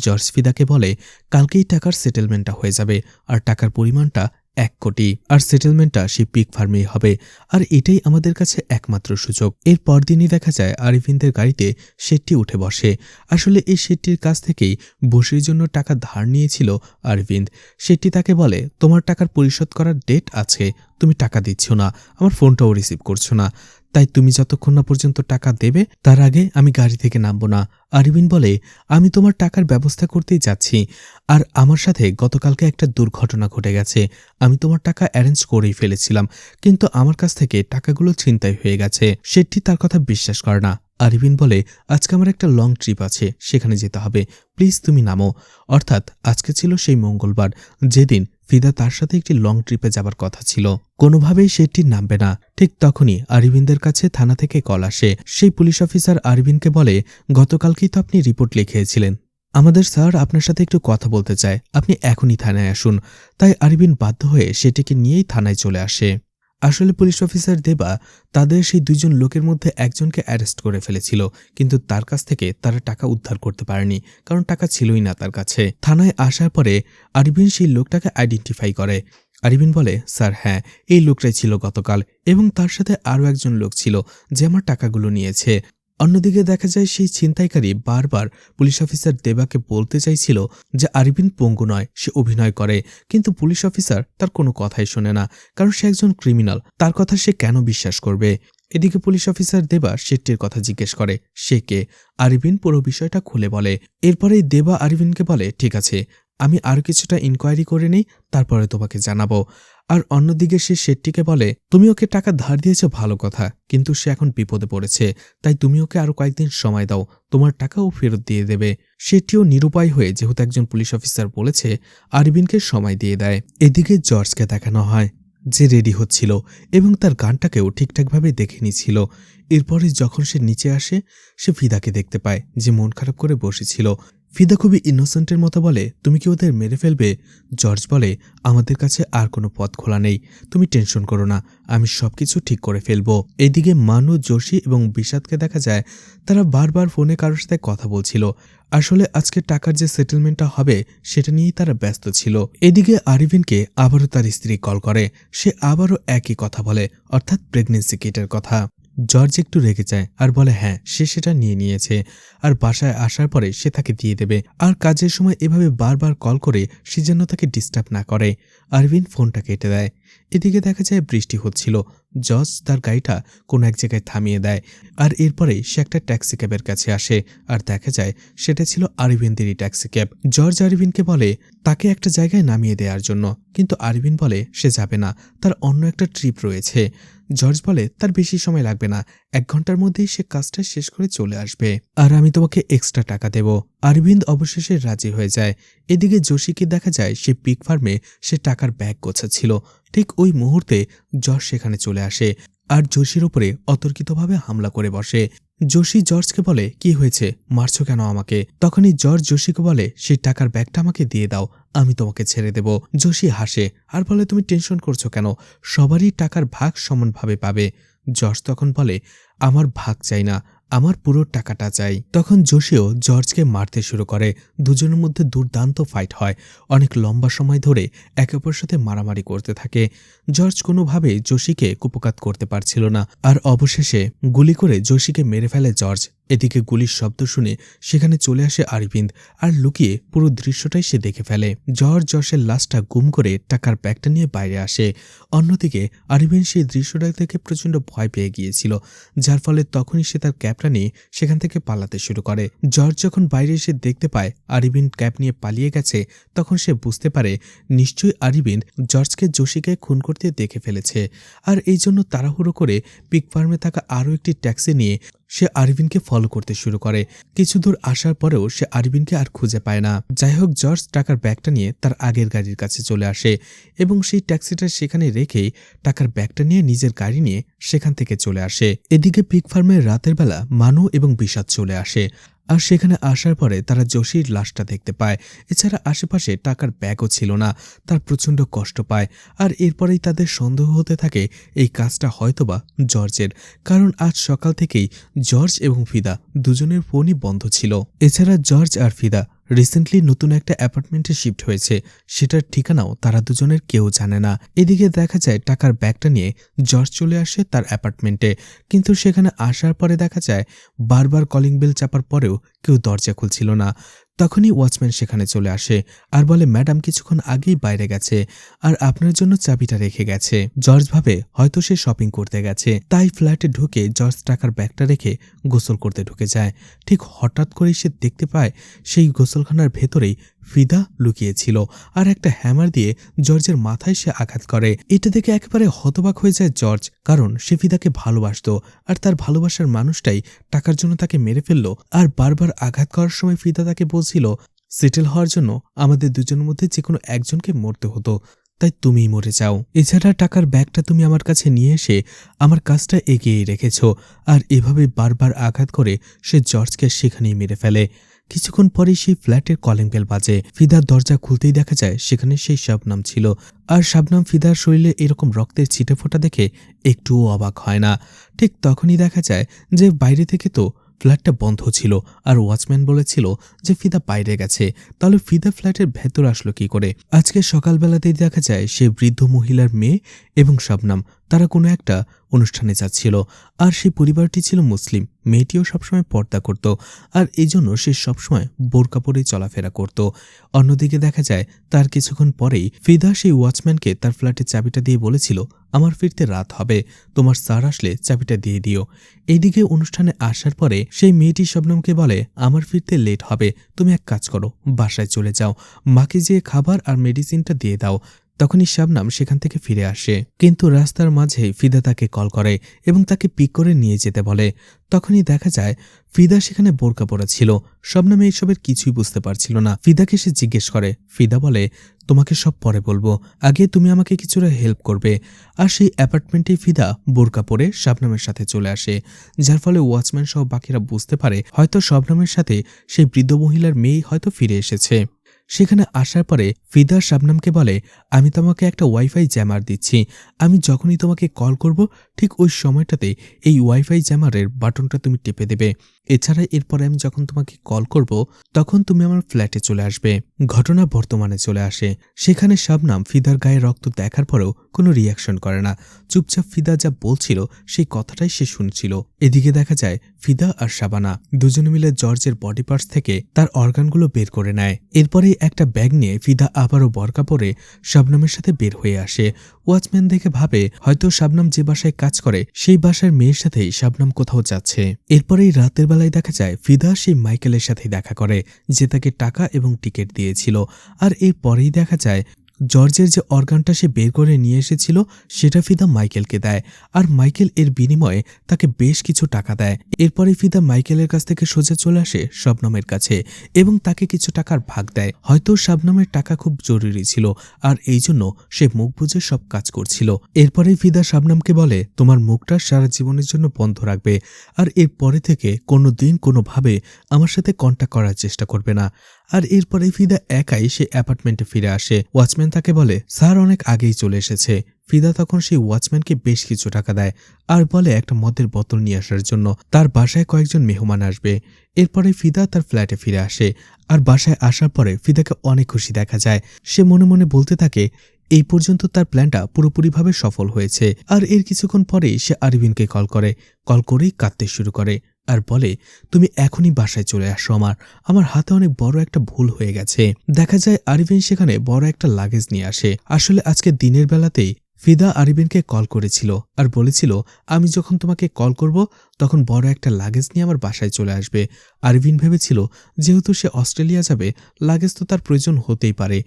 জর্জ ফিদাকে বলে কালকেই টাকার সেটেলমেন্টটা হয়ে যাবে, আর টাকার পরিমাণটা 1 কোটি, আর সেটেলমেন্টটা সেই পিগ ফার্মেই হবে, আর এটাই আমাদের কাছে একমাত্র সুযোগ। এর পরদিনই দেখা যায় অরবিন্দের গাড়িতে শেট্টি উঠে বসে। আসলে এই শেট্টির কাছ থেকেই বসির জন্য টাকা ধার নিয়েছিল অরবিন্দ। শেট্টি তাকে বলে তোমার টাকার পরিশোধ করার ডেট আছে, তুমি টাকা দিচ্ছ না, আমার ফোনটাও রিসিভ করছো না, তাই তুমি যতক্ষণ না পর্যন্ত টাকা দেবে তার আগে আমি গাড়ি থেকে নামবো না। অরবিন্দ বলে আমি তোমার টাকার ব্যবস্থা করতেই যাচ্ছি, আর আমার সাথে গতকালকে একটা দুর্ঘটনা ঘটে গেছে। আমি তোমার টাকা অ্যারেঞ্জ করেই ফেলেছিলাম, কিন্তু আমার কাছ থেকে টাকাগুলো ছিনতাই হয়ে গেছে। শেট্টি তার কথা বিশ্বাস করে না। অরবিন্দ বলে আজকে আমার একটা লং ট্রিপ আছে, সেখানে যেতে হবে, প্লিজ তুমি নামো। অর্থাৎ আজকে ছিল সেই মঙ্গলবার, যেদিন ফিদা তার সাথে একটি লং ট্রিপে যাবার কথা ছিল। কোনোভাবেই সেটি নামবে না। ঠিক তখনই অরবিন্দের কাছে থানা থেকে কল আসে। সেই পুলিশ অফিসার অরবিন্দকে বলে গতকালকেই তো আপনি রিপোর্ট লিখিয়েছিলেন, আমাদের স্যার আপনার সাথে একটু কথা বলতে চায়, আপনি এখনই থানায় আসুন। তাই অরবিন্দ বাধ্য হয়ে সেটিকে নিয়েই থানায় চলে আসে। আসলে পুলিশ অফিসার দেবা তাদের সেই 2 জন লোকের মধ্যে একজনকে অ্যারেস্ট করে ফেলেছিল, কিন্তু তার কাছ থেকে তারা টাকা উদ্ধার করতে পারেনি, কারণ টাকা ছিলই না তার কাছে। থানায় আসার পরে অরবিন্দ সেই লোকটাকে আইডেন্টিফাই করে। অরবিন্দ বলে স্যার হ্যাঁ, এই লোকটাই ছিল গতকাল, এবং তার সাথে আরও একজন লোক ছিল যে আমার টাকাগুলো নিয়েছে। অন্যদিকে দেখা যায় সেই ছিনতাইকারী বারবার পুলিশ অফিসার দেবাকে বলতে চাইছিল যে অরবিন্দ পঙ্গু নয়, সে অভিনয় করে, কিন্তু পুলিশ অফিসার তার কোনো কথাই শোনে না, কারণ সে একজন ক্রিমিনাল, তার কথা সে কেন বিশ্বাস করবে। এদিকে পুলিশ অফিসার দেবা শেট্টির কথা জিজ্ঞেস করে সে কে। অরবিন্দ পুরো বিষয়টা খুলে বলে। এরপরেই দেবা অরবিন্দকে বলে ঠিক আছে, আমি আরও কিছুটা ইনকোয়ারি করে নেই, তারপরে তোমাকে জানাবো। আর অন্যদিকে সে শেট্টিকে বলে তুমি ওকে টাকা ধার দিয়েছ ভালো কথা, কিন্তু সে এখন বিপদে পড়েছে, তাই তুমি ওকে আরো কয়েকদিন সময় দাও, তোমার টাকাও ফেরত দিয়ে দেবে। শেট্টিও নিরুপায় হয়ে যেহেতু একজন পুলিশ অফিসার বলেছে অরবিন্দকে সময় দিয়ে দেয়। এদিকে জর্জকে দেখানো হয় যে রেডি হচ্ছিল এবং তার গানটাকেও ঠিকঠাকভাবে দেখে নিচ্ছিল। এরপরে যখন সে নিচে আসে সে ফিদাকে দেখতে পায় যে মন খারাপ করে বসেছিল। ফিদা খুবই ইনোসেন্টের মতো বলে তুমি কি ওদের মেরে ফেলবে? জর্জ বলে আমাদের কাছে আর কোনো পথ খোলা নেই, তুমি টেনশন করো না, আমি সবকিছু ঠিক করে ফেলবো। এদিকে মানু, যোশী এবং বিষাদকে দেখা যায় তারা বারবার ফোনে কারোর সাথে কথা বলছিল। আসলে আজকে টাকার যে সেটেলমেন্টটা হবে সেটা নিয়েই তারা ব্যস্ত ছিল। এদিকে অরবিন্দকে আবারও তার স্ত্রী কল করে, সে আবারও একই কথা বলে, অর্থাৎ প্রেগনেন্সি কিটের কথা। জর্জ একটু রেগে যায় আর বলে হ্যাঁ সে সেটা নিয়ে নিয়েছে, আর বাসায় আসার পরে সে তাকে দিয়ে দেবে। আর কাজের সময় এভাবে বারবার কল করে সে যেন তাকে ডিস্টার্ব না করে। অরবিন্দ ফোনটা কেটে দেয়। এদিকে দেখা যায় বৃষ্টি হচ্ছিল। জর্জ তার গাড়িটা কোনো এক জায়গায় থামিয়ে দেয়, আর এরপরে সে একটা ট্যাক্সি ক্যাবের কাছে আসে আর দেখা যায় সেটা ছিল অরবিন্দেরই ট্যাক্সি ক্যাব। জর্জ অরবিন্দকে বলে তাকে একটা জায়গায় নামিয়ে দেওয়ার জন্য, কিন্তু অরবিন্দ বলে সে যাবে না, তার অন্য একটা ট্রিপ রয়েছে। জর্জ বলে তার বেশি সময় লাগবে না, 1 ঘন্টার মধ্যেই সে কাজটা শেষ করে চলে আসবে, আর আমি তোমাকে এক্সট্রা টাকা দেব। অরবিন্দ অবশেষে রাজি হয়ে যায়। এদিকে যোশীকে দেখা যায় সে পিগ ফার্মে সে টাকার ব্যাগ গোছাচ্ছিল। ঠিক ওই মুহূর্তে জর্জ সেখানে চলে আসে আর যোশীর উপরে অতর্কিতভাবে হামলা করে বসে। যোশী জর্জকে বলে কি হয়েছে, মারছো কেন আমাকে? তখনই জর্জ যোশীকে বলে সেই টাকার ব্যাগটা আমাকে দিয়ে দাও, আমি তোমাকে ছেড়ে দেব। যোশী হাসে আর বলে তুমি টেনশন করছো কেন, সবারই টাকার ভাগ সমানভাবে পাবে। জর্জ তখন বলে আমার ভাগ চাই না, আমার পুরো টাকাটা চাই। তখন যোশীও জর্জকে মারতে শুরু করে। দুজনের মধ্যে দুর্দান্ত ফাইট হয়। অনেক লম্বা সময় ধরে একে অপরের সাথে মারামারি করতে থাকে। জর্জ কোনোভাবে যোশীকে কুপকাত করতে পারছিল না, আর অবশেষে গুলি করে যোশীকে মেরে ফেলে জর্জ। এদিকে গুলির শব্দ শুনে সেখানে চলে আসে অরবিন্দ আর লুকিয়ে পুরো দৃশ্যটাই সে দেখে ফেলে। জর্জ জর্জের লাশটা গুম করে টাকার ব্যাগটা নিয়ে বাইরে আসে। অন্যদিকে অরবিন্দ সেই দৃশ্যটা দেখে প্রচণ্ড ভয় পেয়ে গিয়েছিল, যার ফলে তখনই সে তার ক্যাবটা নিয়ে সেখান থেকে পালাতে শুরু করে। জর্জ যখন বাইরে এসে দেখতে পায় অরবিন্দ ক্যাব নিয়ে পালিয়ে গেছে, তখন সে বুঝতে পারে নিশ্চয়ই অরবিন্দ জর্জকে যোশীকে খুন করতে দেখে ফেলেছে, আর এই জন্য তাড়াহুড়ো করে পিগ ফার্মে থাকা আরও একটি ট্যাক্সি নিয়ে সে আরভিনকে ফলো করতে শুরু করে। কিছু দূর আসার পরেও সে আরভিনকে আর খুঁজে পায় না। যাই হোক, জর্জ টাকার ব্যাগটা নিয়ে তার আগের গাড়ির কাছে চলে আসে এবং সেই ট্যাক্সিটা সেখানে রেখেই টাকার ব্যাগটা নিয়ে নিজের গাড়ি নিয়ে সেখান থেকে চলে আসে। এদিকে পিগ ফার্মের রাতের বেলা মানু এবং বিষাদ চলে আসে, আর সেখানে আসার পরে তারা জোশীর লাশটা দেখতে পায়। এছাড়া আশেপাশে টাকার ব্যাগও ছিল না। তার প্রচণ্ড কষ্ট পায়, আর এরপরেই তাদের সন্দেহ হতে থাকে এই কাজটা হয়তোবা জর্জের, কারণ আজ সকাল থেকেই জর্জ এবং ফিদা দুজনের ফোনই বন্ধ ছিল। এছাড়া জর্জ আর ফিদা রিসেন্টলি নতুন একটা অ্যাপার্টমেন্টে শিফট হয়েছে, সেটার ঠিকানাও তারা দুজনের কেউ জানে না। এদিকে দেখা যায় টাকার ব্যাগটা নিয়ে জর্জ চলে আসে তার অ্যাপার্টমেন্টে, কিন্তু সেখানে আসার পরে দেখা যায় বারবার কলিং বেল চাপার পরেও কেউ দরজা খুলছিল না। তখনই ওয়াচম্যান সেখানে চলে আসে আর বলে, ম্যাডাম কিছুক্ষণ আগেই বাইরে গেছে আর আপনার জন্য চাবিটা রেখে গেছে। জর্জ ভাবে হয়তো সে শপিং করতে গেছে, তাই ফ্ল্যাটে ঢুকে জর্জ টাকার ব্যাগটা রেখে গোসল করতে ঢুকে যায়। ঠিক হঠাৎ করেই সে দেখতে পায় সেই গোসলখানার ভেতরেই ফিদা লুকিয়েছিল, আর একটা হ্যামার দিয়ে জর্জের মাথায় সে আঘাত করে। এটা দেখে একেবারে হতবাক হয়ে যায় জর্জ, কারণ সে ফিদাকে ভালোবাসতো আর তার ভালোবাসার মানুষটাই টাকার জন্য তাকে মেরে ফেললো। আর বারবার আঘাত করার সময় ফিদা তাকে বলছিল, সেটেল হওয়ার জন্য আমাদের দুজনের মধ্যে যে কোনো একজনকে মরতে হতো, তাই তুমিই মরে যাও। এছাড়া টাকার ব্যাগটা তুমি আমার কাছে নিয়ে এসে আমার কাজটা এগিয়ে রেখেছ। আর এভাবে বারবার আঘাত করে সে জর্জকে সেখানেই মেরে ফেলে। কিছুক্ষণ পরেই সেই ফ্ল্যাটের কলিং বেল বাজে। ফিদার দরজা খুলতেই দেখা যায় সেখানে সেই শাবনাম ছিল, আর শাবনাম ফিদার শরীরে এরকম রক্তের ছিটেফোঁটা দেখে একটুও অবাক হয় না। ঠিক তখনই দেখা যায় যে বাইরে থেকে তো ফ্ল্যাটটা বন্ধ ছিল, আর ওয়াচম্যান বলেছিল যে ফিদা বাইরে গেছে। তাহলে ফিদা ফ্ল্যাটের ভেতর আসলো কি করে? আজকে সকালবেলাতেই দেখা যায় সে বৃদ্ধ মহিলার মেয়ে এবং শাবনাম তারা কোনো একটা অনুষ্ঠানে যাচ্ছিল, আর সেই পরিবারটি ছিল মুসলিম। মেয়েটিও সবসময় পর্দা করত, আর এই জন্য সে সবসময় বোরকা পরেই চলাফেরা করত। অন্যদিকে দেখা যায় তার কিছুক্ষণ পরেই ফিদা সেই ওয়াচম্যানকে তার ফ্ল্যাটের চাবিটা দিয়ে বলেছিল, আমার ফিরতে রাত হবে, তোমার স্যার আসলে চাবিটা দিয়ে দিও। এইদিকে অনুষ্ঠানে আসার পরে সেই মেয়েটি শবনমকে বলে, আমার ফিরতে লেট হবে, তুমি এক কাজ করো, বাসায় চলে যাও, মাকে যেয়ে খাবার আর মেডিসিনটা দিয়ে দাও। তখনই শাবনাম সেখান থেকে ফিরে আসে, কিন্তু রাস্তার মাঝে ফিদা তাকে কল করে এবং তাকে পিক করে নিয়ে যেতে বলে। তখনই দেখা যায় ফিদা সেখানে বোরকা পরা ছিল। শাবনাম এইসবের কিছুই বুঝতে পারছিল না। ফিদাকে সে জিজ্ঞেস করে, ফিদা বলে, তোমাকে সব পরে বলবো, আগে তুমি আমাকে কিছুটা হেল্প করবে। আর সেই অ্যাপার্টমেন্টে ফিদা বোরকা পরে শাবনামের সাথে চলে আসে, যার ফলে ওয়াচম্যান সহ বাকিরা বুঝতে পারে হয়তো শাবনামের সাথে সেই বৃদ্ধ মহিলার মেয়ে হয়তো ফিরে এসেছে। সেখানে আসার পরে ফিদা শাবনামকে বলে, আমি তোমাকে একটা ওয়াইফাই জ্যামার দিচ্ছি, আমি যখনই তোমাকে কল করব ঠিক ওই সময়টাতে এই ওয়াইফাই জ্যামারের বাটনটা তুমি টেপে দেবে। এছাড়া এরপরে আমি যখন তোমাকে কল করব তখন তুমি আমার ফ্ল্যাটে চলে আসবে। ঘটনা বর্তমানে চলে আসে। সেখানে শাবনাম ফিদার গায়ে রক্ত দেখার পরেও কোনো রিয়াকশন করে না, চুপচাপ ফিদা যা বলছিল সেই কথাটাই সে শুনছিল। এদিকে দেখা যায় ফিদা আর শাবানা দুজনে মিলে জর্জের বডি পার্টস থেকে তার অর্গানগুলো বের করে নেয়। এরপরেই একটা ব্যাগ নিয়ে ফিদা আবারও বরকা পরে শাবনামের সাথে বের হয়ে আসে। ওয়াচম্যান দেখে ভাবে হয়তো শাবনাম যে বাসায় কাজ করে সেই বাসার মেয়ের সাথেই শাবনাম কোথাও যাচ্ছে। এরপরেই রাতের বেলায় দেখা যায় ফিদা সেই মাইকেলের সাথে দেখা করে যে তাকে টাকা এবং টিকিট দিয়েছিল। আর এরপরেই দেখা যায় জর্জের যে অর্গানটা সে বের করে নিয়ে এসেছিল সেটা ফিদা মাইকেলকে দেয়, আর মাইকেল এর বিনিময়ে তাকে বেশ কিছু টাকা দেয়। এরপরে ফিদা মাইকেলের কাছ থেকে সোজা চলে আসে শাবনামের কাছে এবং তাকে কিছু টাকার ভাগ দেয়। হয়তো শাবনামের টাকা খুব জরুরি ছিল, আর এই জন্য সে মুখ বুজে সব কাজ করছিল। এরপরে ফিদা শাবনামকে বলে, তোমার মুখটা সারা জীবনের জন্য বন্ধ রাখবে, আর এরপরে থেকে কোনো দিন কোনোভাবে আমার সাথে কন্ট্যাক্ট করার চেষ্টা করবে না। আর এরপরে ফিদা একাই সে অ্যাপার্টমেন্টে ফিরে আসে। ওয়াচম্যান তাকে বলে, স্যার অনেক আগেই চলে এসেছে। ফিদা তখন সেই ওয়াচম্যানকে বেশ কিছু টাকা দেয় আর বলে একটা মদের বোতল নিয়ে আসার জন্য, তার বাসায় কয়েকজন মেহমান আসবে। এরপরে ফিদা তার ফ্ল্যাটে ফিরে আসে, আর বাসায় আসার পরে ফিদাকে অনেক খুশি দেখা যায়। সে মনে মনে বলতে থাকে এই পর্যন্ত তার প্ল্যানটা পুরোপুরিভাবে সফল হয়েছে। আর এর কিছুক্ষণ পরেই সে আরভিনকে কল করেই কাঁদতে শুরু করে আর বলে, তুমি এখনই বাসায় চলে আসো, আমার হাতে অনেক বড় একটা ভুল হয়ে গেছে। দেখা যায় আরভিন সেখানে বড় একটা লাগেজ নিয়ে আসে। আসলে আজকে দিনের বেলাতেই ফিদা আরভিনকে কল করেছিল আর বলেছিল, আমি যখন তোমাকে কল করব তখন বড় একটা লাগেজ নিয়ে আমার বাসায় চলে আসবে। আরভিন ভেবেছিল যেহেতু সে অস্ট্রেলিয়া যাবে লাগেজ তো তার প্রয়োজন হতেই পারে।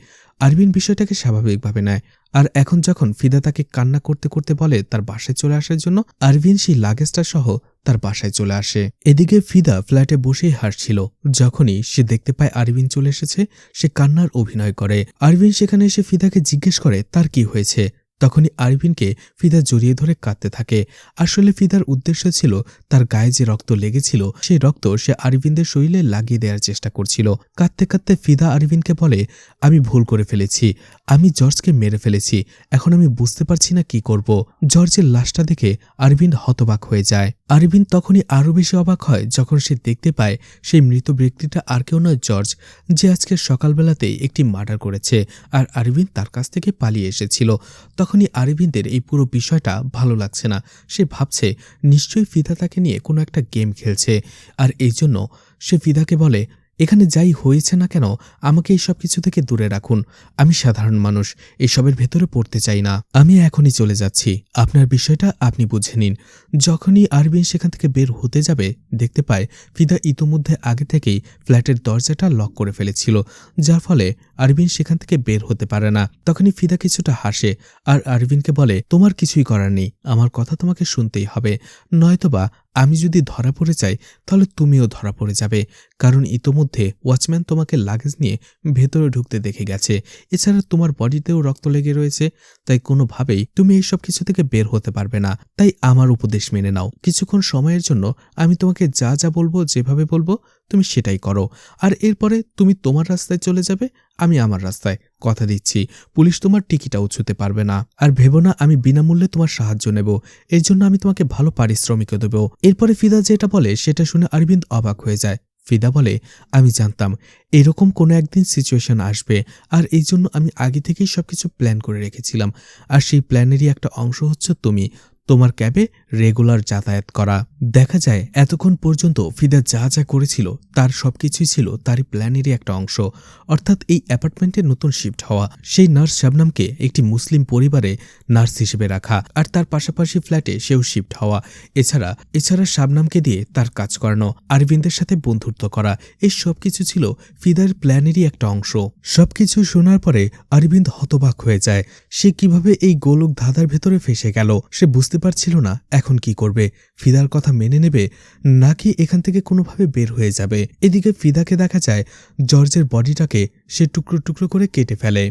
আরভিন বিষয়টাকে স্বাভাবিকভাবে নেয় আর এখন যখন ফিদা তাকে কান্না করতে করতে বলে তার বাসায় চলে আসার জন্য, আরভিন সেই লাগেজটা সহ তার বাসায় চলে আসে। এদিকে ফিদা ফ্ল্যাটে বসেই হাসছিল। যখনই সে দেখতে পায় আরভিন চলে এসেছে, সে কান্নার অভিনয় করে। আরভিন সেখানে এসে ফিদাকে জিজ্ঞেস করে তার কি হয়েছে। তখনই আরভিনকে ফিদা জড়িয়ে ধরে কাঁদতে থাকে। আসলে ফিদার উদ্দেশ্য ছিল তার গায়ে যে রক্ত লেগেছিল সেই রক্ত সে আরভিনদের শরীরে লাগিয়ে দেওয়ার চেষ্টা করছিল। কাঁদতে কাঁদতে ফিদা আরভিনকে বলে, আমি ভুল করে ফেলেছি, আমি জর্জকে মেরে ফেলেছি, এখন আমি বুঝতে পারছি না কি করব। জর্জের লাশটা দেখে আরভিন হতবাক হয়ে যায়। আরভিন তখনই আরও বেশি অবাক হয় যখন সে দেখতে পায় সেই মৃত ব্যক্তিটা আর কেউ নয়, জর্জ, যে আজকে সকালবেলাতেই একটি মার্ডার করেছে আর আরভিন তার কাছ থেকে পালিয়ে এসেছিল। তখনই আরভিনদের এই পুরো বিষয়টা ভালো লাগছে না। সে ভাবছে নিশ্চয়ই ফিদা তাকে নিয়ে কোনো একটা গেম খেলছে, আর এই জন্য সে ফিদাকে বলে, এখানে যাই হয়েছে না কেন আমাকে এইসব কিছু থেকে দূরে রাখুন, আমি সাধারণ মানুষ, এসবের ভেতরে পড়তে চাই না, আমি এখনই চলে যাচ্ছি, আপনার বিষয়টা আপনি বুঝে নিন। যখনই আরভিন সেখান থেকে বের হতে যাবে, দেখতে পায় ফিদা ইতোমধ্যে আগে থেকেই ফ্ল্যাটের দরজাটা লক করে ফেলেছিল, যার ফলে আরভিন সেখান থেকে বের হতে পারে না। তখনই ফিদা কিছুটা হাসে আর আরভিনকে বলে, তোমার কিছুই করার নেই, আমার কথা তোমাকে শুনতেই হবে, নয়তোবা আমি যদি ধরা পড়ে যাই তাহলে তুমিও ধরা পড়ে যাবে, কারণ ইতোমধ্যে ওয়াচম্যান তোমাকে লাগেজ নিয়ে ভেতরে ঢুকতে দেখে গেছে, এছাড়া তোমার বডিতেও রক্ত লেগে রয়েছে, তাই কোনোভাবেই তুমি এইসব কিছু থেকে বের হতে পারবে না। তাই আমার উপদেশ মেনে নাও, কিছুক্ষণ সময়ের জন্য আমি তোমাকে যা যা বলবো, যেভাবে বলবো তুমি সেটাই করো, আর এরপরে তুমি তোমার রাস্তায় চলে যাবে, আমি আমার রাস্তায়। কথা দিচ্ছি পুলিশ তোমার টিকিটাও ছুঁতে পারবে না, আর ভেবো না আমি বিনামূল্যে তোমার সাহায্য নেব, এর জন্য আমি তোমাকে ভালো পারিশ্রমিকও দেব। এরপরে ফিদা যেটা বলে সেটা শুনে আরভিন্দ অবাক হয়ে যায়। ফিদা বলে, আমি জানতাম এরকম কোনো একদিন সিচুয়েশন আসবে, আর এই জন্য আমি আগে থেকেই সবকিছু প্ল্যান করে রেখেছিলাম, আর সেই প্ল্যানেরই একটা অংশ হচ্ছে তুমি, তোমার ক্যাবে রেগুলার যাতায়াত করা। দেখা যায় এতক্ষণ পর্যন্ত ফিদা যা যা করেছিল তার সবকিছুই ছিল তারই প্ল্যানেরই একটা অংশ, অর্থাৎ এই অ্যাপার্টমেন্টে নতুন শিফট হওয়া, সেই নার্স শাবনামকে একটি মুসলিম পরিবারে নার্স হিসেবে রাখা, আর তার পাশাপাশি ফ্ল্যাটে সেও শিফট হওয়া, এছাড়া শাবনামকে দিয়ে তার কাজ করানো, আরভিন্দের সাথে বন্ধুত্ব করা, এই সবকিছু ছিল ফিদার প্ল্যানেরই একটা অংশ। সবকিছু শোনার পরে আরভিন্দ হতবাক হয়ে যায়। সে কিভাবে এই গোলক ধাঁধার ভেতরে ফেসে গেল, সে বুঝতে পারছিল না এখন কি করবে, ফিদার কথা মেনে নেবে নাকি এখান থেকে কোনোভাবে বের হয়ে যাবে। এদিকে ফিদাকে দেখা যায় জর্জের বডিটাকে সে টুকরো টুকরো করে কেটে ফেলে,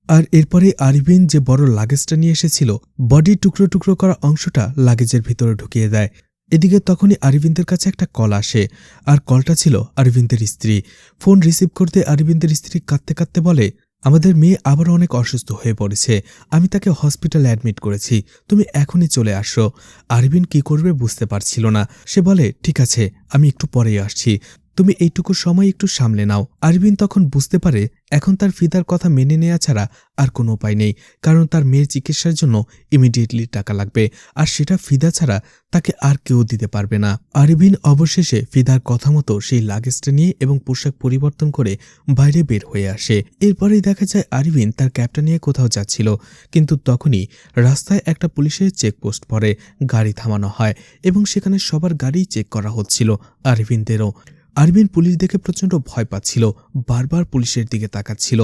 আর এরপরে আরভিন যে বড় লাগেজটা নিয়ে এসেছিল বডির টুকরো টুকরো করা অংশটা লাগেজের ভিতরে ঢুকিয়ে দেয়। এদিকে তখনই আরভিন্দের কাছে একটা কল আসে, আর কলটা ছিল আরভিন্দের স্ত্রী। ফোন রিসিভ করতে আরভিন্দের স্ত্রী কাঁদতে কাঁদতে বলে, আমাদের মেয়ে আবার অনেক অসুস্থ হয়ে পড়েছে, আমি তাকে হসপিটালে অ্যাডমিট করেছি, তুমি এখনই চলে আসো। আরভিন কি করবে বুঝতে পারছিল না। সে বলে, ঠিক আছে, আমি একটু পরেই আসছি, তুমি এইটুকু সময় একটু সামলে নাও। আরভিন তখন বুঝতে পারে এখন তার ফিদার কথা মেনে নেওয়া ছাড়া আর কোনো উপায় নেই, কারণ তার মেয়ের চিকিৎসার জন্য ইমিডিয়েটলি টাকা লাগবে, আর সেটা ফিদা ছাড়া তাকে আর কেউ দিতে পারবে না। আরভিন অবশেষে ফিদার কথা মতো সেই লাগেজটা নিয়ে এবং পোশাক পরিবর্তন করে বাইরে বের হয়ে আসে। এরপরেই দেখা যায় আরভিন তার ক্যাবটা নিয়ে কোথাও যাচ্ছিল, কিন্তু তখনই রাস্তায় একটা পুলিশের চেকপোস্ট পড়ে, গাড়ি থামানো হয় এবং সেখানে সবার গাড়ি চেক করা হচ্ছিল, আরভিনদেরও। আরভিন পুলিশ দেখে প্রচণ্ড ভয় পাচ্ছিল, বারবার পুলিশের দিকে তাকাচ্ছিল।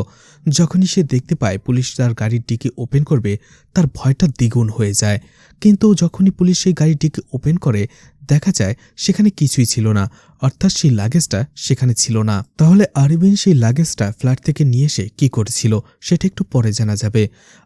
যখনই সে দেখতে পায় পুলিশ তার গাড়ির ডিকি ওপেন করবে, তার ভয়টা দ্বিগুণ হয়ে যায়। কিন্তু যখনই পুলিশ সেই গাড়ির ডিকি ওপেন করে, দেখা যায় সেখানে কিছুই ছিল না, অর্থাৎ সেই লাগেজটা সেখানে ছিল না। তাহলে আরভিন সেই লাগেজটা ফ্ল্যাট থেকে নিয়ে এসে কি করেছিল সেটা একটু পরে জানা যাবে।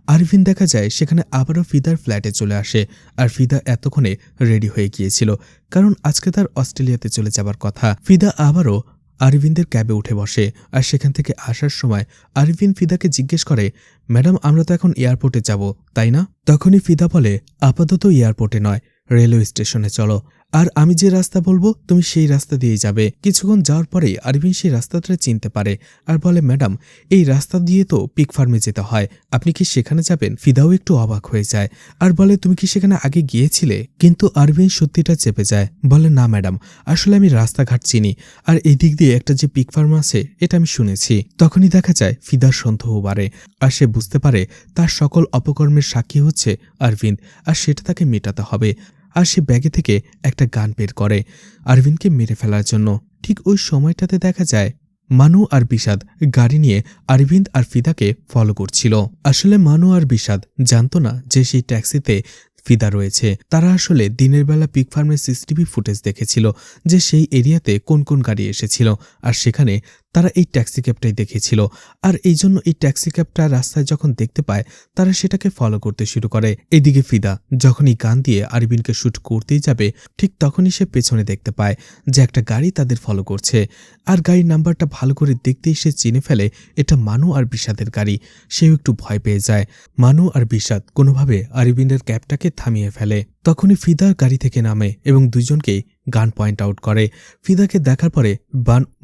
আরভিন দেখা যায় সেখানে আবারও ফিদার ফ্ল্যাটে চলে আসে, আর ফিদা এতক্ষণে রেডি হয়ে গিয়েছিল, কারণ আজকে তার অস্ট্রেলিয়াতে চলে যাবার কথা। ফিদা আবারও আরভিনদের ক্যাবে উঠে বসে, আর সেখান থেকে আসার সময় আরভিন ফিদাকে জিজ্ঞেস করে, ম্যাডাম আমরা তো এখন এয়ারপোর্টে যাব তাই না? তখনই ফিদা বলে, আপাতত এয়ারপোর্টে নয়, রেলওয়ে স্টেশনে চলো, আর আমি যে রাস্তা বলবো তুমি সেই রাস্তা দিয়ে যাবে। কিছুক্ষণ যাওয়ার পরেই আরভিন সেই রাস্তাটা চিনতে পারে আর বলে, ম্যাডাম এই রাস্তা দিয়ে তো পিগ ফার্মে যেতে হয়, আপনি কি সেখানে যাবেন? ফিদাও একটু অবাক হয়ে যায় আর বলে, তুমি কি সেখানে আগে গিয়েছিলে? কিন্তু আরভিন সত্যিটা চেপে যায়, বলে, না ম্যাডাম, আসলে আমি রাস্তাঘাট চিনি, আর এই দিক দিয়ে একটা যে পিগ ফার্ম আছে এটা আমি শুনেছি। তখনই দেখা যায় ফিদার সন্দেহ বাড়ে, আর সে বুঝতে পারে তার সকল অপকর্মের সাক্ষী হচ্ছে আরভিন, আর সেটা তাকে মেটাতে হবে। আর সে ব্যাগে থেকে একটা গান বের করে আরভিনকে মেরে ফেলার জন্য। ঠিক ওই সময়টাতে দেখা যায় মানু আর বিষাদ গাড়ি নিয়ে অরবিন্দ আর ফিদাকে ফলো করছিল। আসলে মানু আর বিষাদ জানতো না যে সেই ট্যাক্সিতে ফিদা রয়েছে। তারা আসলে দিনের বেলা পিগ ফার্মের সিসিটিভি ফুটেজ দেখেছিল যে সেই এরিয়াতে কোন কোন গাড়ি এসেছিল, আর সেখানে তারা এই ট্যাক্সি ক্যাবটাই দেখেছিল। আর এই জন্য এই ট্যাক্সি ক্যাবটা রাস্তায় যখন দেখতে পায় তারা সেটাকে ফলো করতে শুরু করে। এদিকে ফিদা যখনই গান দিয়ে আরবিনকে শ্যুট করতেই যাবে ঠিক তখনই সে পেছনে দেখতে পায় যে একটা গাড়ি তাদের ফলো করছে। আর গাড়ির নাম্বারটা ভালো করে দেখতেই সে চিনে ফেলে এটা মানু আর বিষাদের গাড়ি। সেও একটু ভয় পেয়ে যায়। মানু আর বিষাদ কোনোভাবে আরবিনের ক্যাবটাকে থামিয়ে ফেলে। তখনই ফিদা গাড়ি থেকে নামে এবং দুইজনকেই গান পয়েন্ট আউট করে। ফিদাকে দেখার পরে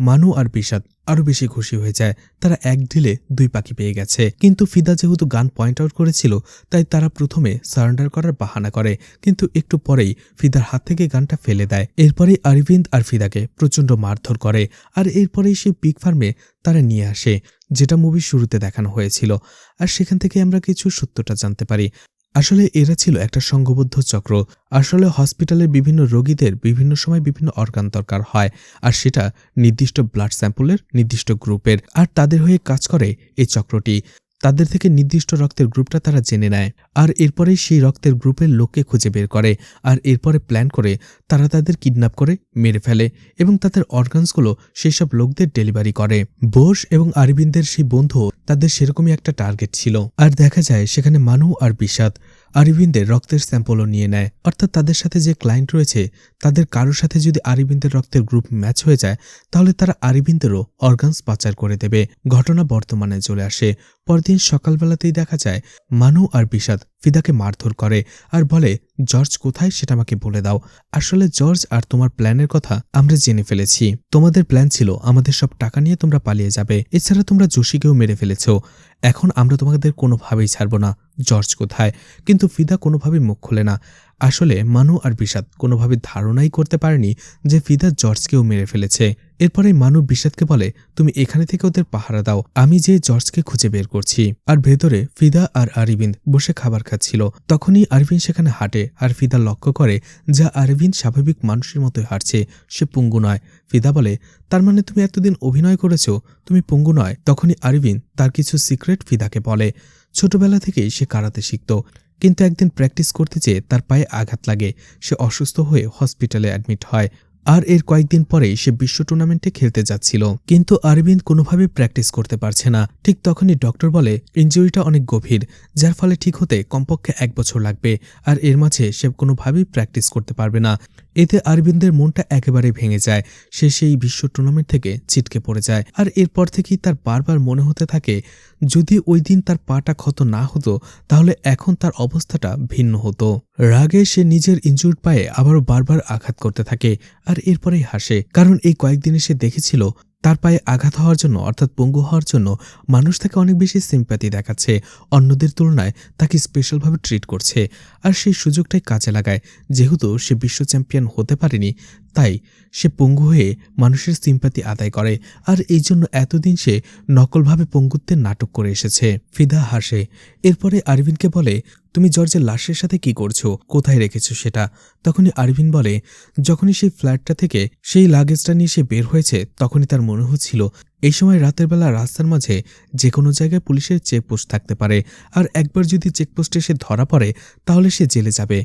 মানু আর বিষাদ আরো বেশি খুশি হয়ে যায়। তারা এক ঢিলে দুই পাখি পেয়ে গেছে। কিন্তু ফিদা যেহেতু গান পয়েন্ট আউট করেছিল তাই তারা প্রথমে সারেন্ডার করার বাহানা করে, কিন্তু একটু পরেই ফিদার হাত থেকে গানটা ফেলে দেয়। এরপরেই অরবিন্দ আর ফিদাকে প্রচণ্ড মারধর করে। আর এরপরেই সেই পিগ ফার্মে তারা নিয়ে আসে, যেটা মুভির শুরুতে দেখানো হয়েছিল। আর সেখান থেকে আমরা কিছু সত্যটা জানতে পারি। আসলে এরা ছিল একটা সংঘবদ্ধ চক্র। আসলে হসপিটালের বিভিন্ন রোগীদের বিভিন্ন সময় বিভিন্ন অর্গান দরকার হয়, আর সেটা নির্দিষ্ট ব্লাড স্যাম্পলের নির্দিষ্ট গ্রুপের। আর তাদের হয়ে কাজ করে এই চক্রটি। তাদের থেকে নির্দিষ্ট রক্তের গ্রুপটা তারা জেনে নেয়, আর এরপরেই সেই রক্তের গ্রুপের লোককে খুঁজে বের করে। আর এরপরে প্ল্যান করে তারা তাদের কিডন্যাপ করে মেরে ফেলে এবং তাদের অর্গানসগুলো সেই সব লোকদের ডেলিভারি করে। বোস এবং অরবিন্দের সেই বন্ধু তাদের সেরকমই একটা টার্গেট ছিল। আর দেখা যায় সেখানে মানু আর বিষাদ অরবিন্দের রক্তের স্যাম্পলও নিয়ে নেয়। অর্থাৎ তাদের সাথে যে ক্লায়েন্ট রয়েছে তাদের কারোর সাথে যদি অরবিন্দের রক্তের গ্রুপ ম্যাচ হয়ে যায় তাহলে তারা অরবিন্দেরও অর্গানস পাচার করে দেবে। ঘটনা বর্তমানে চলে আসে। পরদিন সকালবেলাতেই দেখা যায় মানু আর বিষাদ ফিদাকে মারধর করে আর বলে, জর্জ কোথায় সেটা আমাকে বলে দাও। আসলে জর্জ আর তোমার প্ল্যানের কথা আমরা জেনে ফেলেছি। তোমাদের প্ল্যান ছিল আমাদের সব টাকা নিয়ে তোমরা পালিয়ে যাবে। এছাড়া তোমরা জোশীকেও মেরে ফেলেছ। এখন আমরা তোমাদের কোনোভাবেই ছাড়ব না। জর্জ কোথায়? কিন্তু ফিদা কোনোভাবেই মুখ খোলে না। আসলে মানু আর বিষাদ কোনোভাবে ধারণাই করতে পারেনি যে ফিদা জর্জকেও মেরে ফেলেছে। এরপরে মানু বিষাদকে বলে, তুমি এখানে থেকে ওদের পাহারা দাও, আমি যে জর্জকে খুঁজে বের করছি। আর ভেতরে ফিদা আর অরবিন্দ বসে খাবার খাচ্ছিল। তখনই অরবিন্দ সেখানে হাঁটে আর ফিদা লক্ষ্য করে যা অরবিন্দ স্বাভাবিক মানুষের মতোই হাঁটছে, সে পঙ্গু নয়। ফিদা বলে, তার মানে তুমি এতদিন অভিনয় করেছো, তুমি পঙ্গু নয়। তখনই অরবিন্দ তার কিছু সিক্রেট ফিদাকে বলে। ছোটবেলা থেকেই সে কারাতে শিখত, কিন্তু একদিন প্র্যাকটিস করতে যেয়ে তার পায়ে আঘাত লাগে। সে অসুস্থ হয়ে হসপিটালে অ্যাডমিট হয়। আর এর কয়েকদিন পরেই সে বিশ্ব টুর্নামেন্টে খেলতে যাচ্ছিল, কিন্তু অরবিন্দ কোনোভাবে প্র্যাকটিস করতে পারছে না। ঠিক তখনই ডক্টর বলে ইনজুরিটা অনেক গভীর, যার ফলে ঠিক হতে কমপক্ষে 1 বছর লাগবে। আর এর মাঝে সে কোনোভাবেই প্র্যাকটিস করতে পারবে না। এতে অরবিন্দের মনটা একেবারে ভেঙে যায়। সে সেই বিশ্ব টুর্নামেন্ট থেকে ছিটকে পড়ে যায়। আর এরপর থেকেই তার বারবার মনে হতে থাকে যদি ওই দিন তার পাটা ক্ষত না হতো তাহলে এখন তার অবস্থাটা ভিন্ন হতো। রাগে সে নিজের ইনজুর্ড পায়ে আবারও বারবার আঘাত করতে থাকে। আর এরপরেই হাসে, কারণ এই কয়েকদিনে সে দেখেছিল তার পায়ে আঘাত হওয়ার জন্য অর্থাৎ পঙ্গু হওয়ার জন্য মানুষ তাকে অনেক বেশি সিম্প্যাথি দেখাচ্ছে, অন্যদের তুলনায় তাকে স্পেশালভাবে ট্রিট করছে। আর সেই সুযোগটাই কাজে লাগায়। যেহেতু সে বিশ্ব চ্যাম্পিয়ন হতে পারেনি তাই সে পঙ্গু হয়ে মানুষের সিম্প্যাথি আদায় করে। আর এই জন্য এতদিন সে নকলভাবে পঙ্গুত্বের নাটক করে এসেছে। ফিদা হাসে। এরপরে অরবিন্দকে বলে, তুমি জর্জের লাশের সাথে কি করছো, কোথায় রেখেছো সেটা? তখনই অরবিন্দ বলে, যখনই সেই ফ্ল্যাটটা থেকে সেই লাগেজটা নিয়ে সে বের হয়েছে তখনই তার মনে হচ্ছিল এই সময় রাতের বেলা রাস্তার মাঝে যে কোনো জায়গায় পুলিশের চেকপোস্ট থাকতে পারে, আর একবার যদি চেকপোস্টে সে ধরা পড়ে তাহলে সে জেলে যাবে।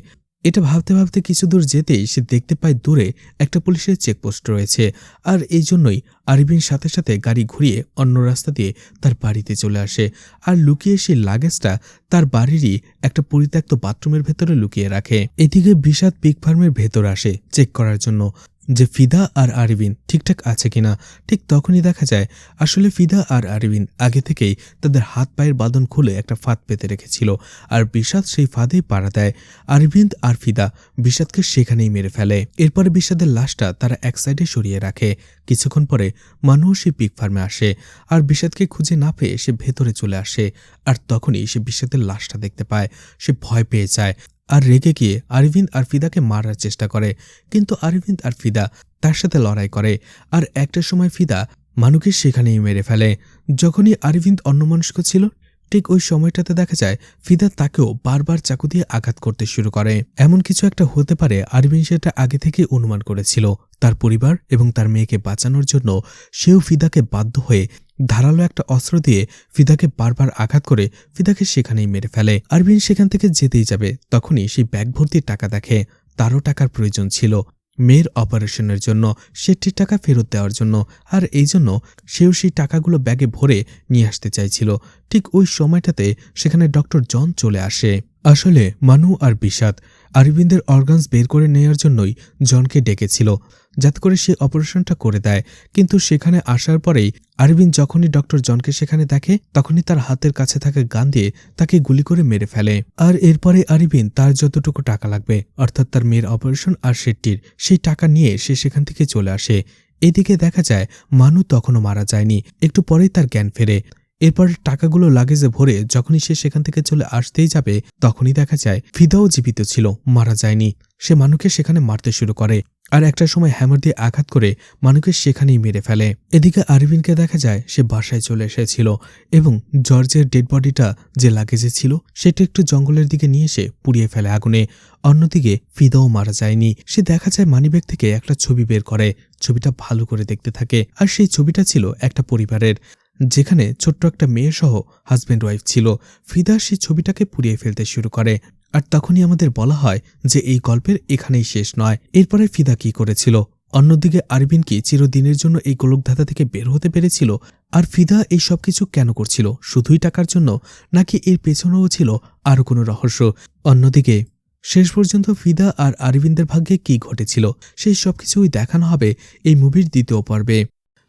এটা ভাবতে ভাবতে কিছু দূর যেতেই সে দেখতে পায় দূরে একটা পুলিশের চেকপোস্ট রয়েছে। আর এই জন্যই অরবিন্দ সাথে সাথে গাড়ি ঘুরিয়ে অন্য রাস্তা দিয়ে তার বাড়িতে চলে আসে। আর লুকিয়ে সেই লাগেজটা তার বাড়িরই একটা পরিত্যক্ত বাথরুমের ভেতরে লুকিয়ে রাখে। এদিকে বিষাদ পিগ ফার্মের ভেতর আসে চেক করার জন্য যে ফিদা আর অরবিন্দ ঠিকঠাক আছে কিনা। ঠিক তখনই দেখা যায় আসলে ফিদা আর অরবিন্দ আগে থেকেই তাদের হাত পায়ের বাঁধন খুলে একটা ফাঁদ পেতে রেখেছিল, আর বিষাদ সেই ফাঁদেই পাড়া দেয়। অরবিন্দ আর ফিদা বিষাদকে সেখানেই মেরে ফেলে। এরপরে বিষাদের লাশটা তারা এক সাইডে সরিয়ে রাখে। কিছুক্ষণ পরে মানুষ সেই পিগ ফার্মে আসে, আর বিষাদকে খুঁজে না পেয়ে সে ভেতরে চলে আসে। আর তখনই সে বিষাদের লাশটা দেখতে পায়। সে ভয় পেয়ে যায় আর রেগে গিয়ে অরবিন্দ আর ফিদাকে মারার চেষ্টা করে, কিন্তু অরবিন্দ আর ফিদা তার সাথে লড়াই করে। আর একটা সময় ফিদা মানুকে সেখানেই মেরে ফেলে। যখনই অরবিন্দ অন্যমনস্ক ছিল ঠিক ওই সময়টাতে দেখা যায় ফিদা তাকেও বারবার চাকু দিয়ে আঘাত করতে শুরু করে। এমন কিছু একটা হতে পারে আরবিন সেটা আগে থেকে অনুমান করেছিল। তার পরিবার এবং তার মেয়েকে বাঁচানোর জন্য সেও ফিদাকে বাধ্য হয়ে ধারালো একটা অস্ত্র দিয়ে ফিদাকে বারবার আঘাত করে ফিদাকে সেখানেই মেরে ফেলে। আরবিন সেখান থেকে যেতেই যাবে, তখনই সেই ব্যাগ ভর্তি টাকা দেখে। তারও টাকার প্রয়োজন ছিল মেয়ের অপারেশনের জন্য, সেটির টাকা ফেরত দেওয়ার জন্য, আর এই জন্য সেও সেই টাকাগুলো ব্যাগে ভরে নিয়ে আসতে চাইছিল। ঠিক ওই সময়টাতে সেখানে ডক্টর জন চলে আসে। আসলে মানু আর বিষাদ আরবিন্দের অর্গানস বের করে নেওয়ার জন্যই জনকে ডেকেছিল, যাতে করে সে অপারেশনটা করে দেয়। কিন্তু সেখানে আসার পরেই আরবিন যখনই ডক্টর জনকে সেখানে দেখে, তখনই তার হাতের কাছে থাকা গান দিয়ে তাকে গুলি করে মেরে ফেলে। আর এরপরে আরবিন তার যতটুকু টাকা লাগবে, অর্থাৎ তার মেয়ের অপারেশন আর সেটির, সেই টাকা নিয়ে সে সেখান থেকে চলে আসে। এদিকে দেখা যায় মানু তখনও মারা যায়নি, একটু পরেই তার জ্ঞান ফেরে। এরপরে টাকাগুলো লাগেজে ভরে যখনই সে সেখান থেকে চলে আসতেই যাবে, তখনই দেখা যায় ফিদাও জীবিত ছিল, মারা যায়নি। সে মানুকে সেখানে মারতে শুরু করে আর একটা সময় হ্যামার দিয়ে আঘাত করে মানুকে সেখানেই মেরে ফেলে। এদিকে আরবিনকে দেখা যায় সে বাসায় চলে এসেছিল এবং জর্জের ডেড বডিটা যে লাগেজে ছিল সেটা একটু জঙ্গলের দিকে নিয়ে এসে পুড়িয়ে ফেলে আগুনে। অন্যদিকে ফিদাও মারা যায়নি। সে দেখা যায় মানিব্যাগ থেকে একটা ছবি বের করে, ছবিটা ভালো করে দেখতে থাকে। আর সেই ছবিটা ছিল একটা পরিবারের, যেখানে ছোট্ট একটা মেয়ে সহ হাজব্যান্ড ওয়াইফ ছিল। ফিদা সেই ছবিটাকে পুড়িয়ে ফেলতে শুরু করে। আর তখনই আমাদের বলা হয় যে এই গল্পের এখানেই শেষ নয়। এরপরে ফিদা কি করেছিল? অন্যদিকে আরবিন কি চিরদিনের জন্য এই গোলকধাঁধা থেকে বের হতে পেরেছিল? আর ফিদা এই সবকিছু কেন করছিল? শুধুই টাকার জন্য, নাকি এর পেছনেও ছিল আরও কোনো রহস্য? অন্যদিকে শেষ পর্যন্ত ফিদা আর আরবিনদের ভাগ্যে কি ঘটেছিল সেই সবকিছুই দেখানো হবে এই মুভির দ্বিতীয় পর্বে।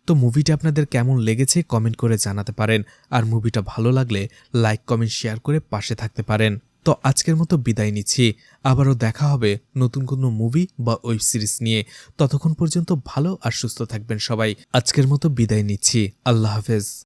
তো মুভিটা আপনাদের কেমন লেগেছে কমেন্ট করে জানাতে পারেন। আর মুভিটা ভালো লাগলে লাইক কমেন্ট শেয়ার করে পাশে থাকতে পারেন। তো আজকের মতো বিদায় নিচ্ছি। আবারও দেখা হবে নতুন কোনো মুভি বা ওয়েব সিরিজ নিয়ে। ততক্ষণ পর্যন্ত ভালো আর সুস্থ থাকবেন সবাই। আজকের মতো বিদায় নিচ্ছি। আল্লাহ হাফেজ।